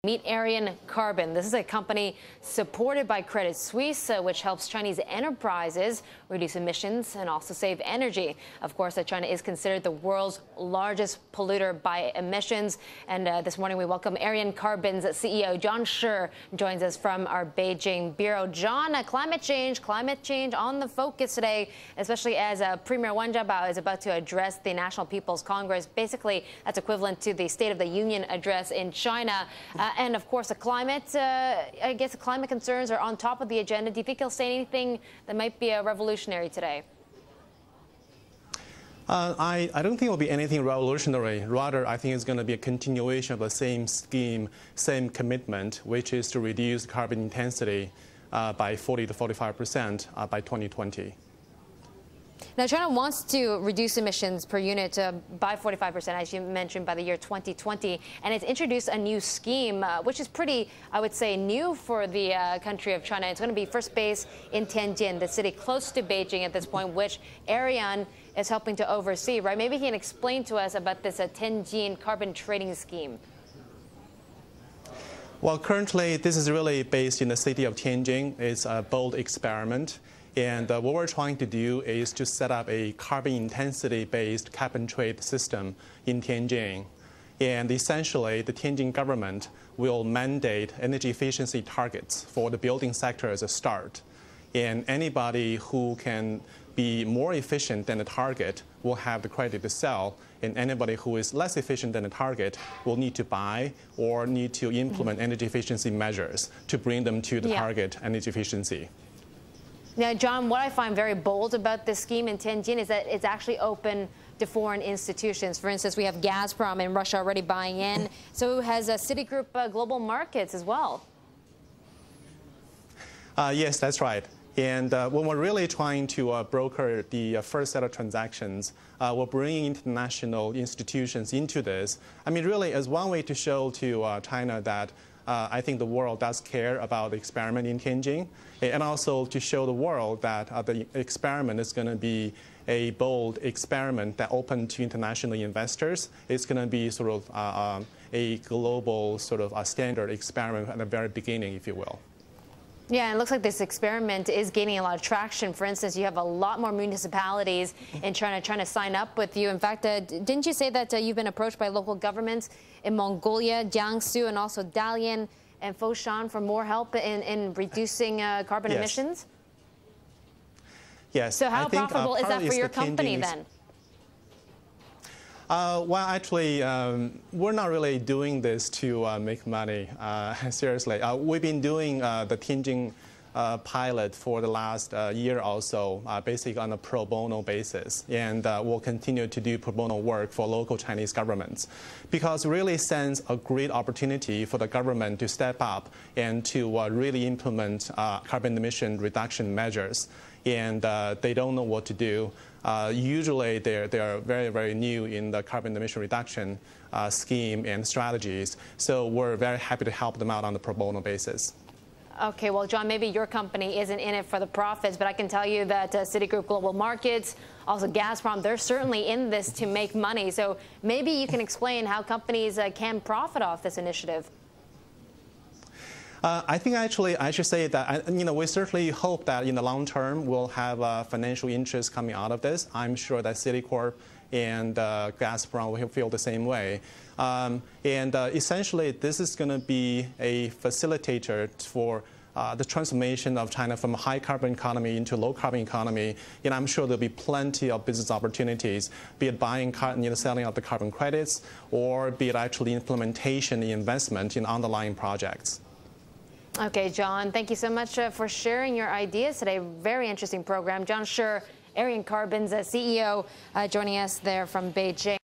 Meet Arreon Carbon. This is a company supported by Credit Suisse, which helps Chinese enterprises reduce emissions and also save energy. Of course, China is considered the world's largest polluter by emissions. And this morning, we welcome Arreon Carbon's CEO, John Shi, joins us from our Beijing bureau. John, climate change on the focus today, especially as Premier Wen Jiabao is about to address the National People's Congress. Basically, that's equivalent to the State of the Union address in China. And of course, the climate, I guess the climate concerns are on top of the agenda. Do you think he'll say anything that might be revolutionary today? I don't think it will be anything revolutionary. Rather, I think it's going to be a continuation of the same scheme, same commitment, which is to reduce carbon intensity by 40 to 45% by 2020. Now, China wants to reduce emissions per unit by 45%, as you mentioned, by the year 2020. And it's introduced a new scheme, which is pretty, I would say, new for the country of China. It's going to be first base in Tianjin, the city close to Beijing at this point, which Arreon is helping to oversee, right? Maybe he can explain to us about this Tianjin carbon trading scheme. Well, currently, this is really based in the city of Tianjin. It's a bold experiment. And what we're trying to do is to set up a carbon intensity-based cap and trade system in Tianjin. And essentially, the Tianjin government will mandate energy efficiency targets for the building sector as a start. And anybody who can be more efficient than the target will have the credit to sell. And anybody who is less efficient than the target will need to buy or need to implement energy efficiency measures to bring them to the target energy efficiency. Now, John, what I find very bold about this scheme in Tianjin is that it's actually open to foreign institutions. For instance, we have Gazprom in Russia already buying in. So has Citigroup Global Markets as well. Yes, that's right. And when we're really trying to broker the first set of transactions, we're bringing international institutions into this. I mean, really, as one way to show to China that I think the world does care about the experiment in Tianjin, and also to show the world that the experiment is going to be a bold experiment that open to international investors. It's going to be sort of a global sort of a standard experiment at the very beginning, if you will. Yeah, and it looks like this experiment is gaining a lot of traction. For instance, you have a lot more municipalities in China trying to sign up with you. In fact, didn't you say that you've been approached by local governments in Mongolia, Jiangsu, and also Dalian and Foshan for more help in reducing carbon emissions? Yes. So how profitable is that for your company then? Well, actually, we're not really doing this to make money, seriously. We've been doing the Tianjin pilot for the last year or so, basically on a pro bono basis. And we'll continue to do pro bono work for local Chinese governments, because it really sends a great opportunity for the government to step up and to really implement carbon emission reduction measures. And they don't know what to do. Usually, they are very, very new in the carbon emission reduction scheme and strategies. So we're very happy to help them out on the pro bono basis. Okay, well, John, maybe your company isn't in it for the profits, but I can tell you that Citigroup Global Markets, also Gazprom, they're certainly in this to make money. So maybe you can explain how companies can profit off this initiative. I think actually I should say that we certainly hope that in the long term we'll have financial interest coming out of this. I'm sure that Citicorp and Gazprom will feel the same way. Essentially, this is going to be a facilitator for the transformation of China from a high carbon economy into a low carbon economy. And I'm sure there'll be plenty of business opportunities, be it buying, selling out the carbon credits, or be it actually implementation and investment in underlying projects. Okay, John, thank you so much for sharing your ideas today. Very interesting program. John Shi, Arreon Carbon's CEO, joining us there from Beijing.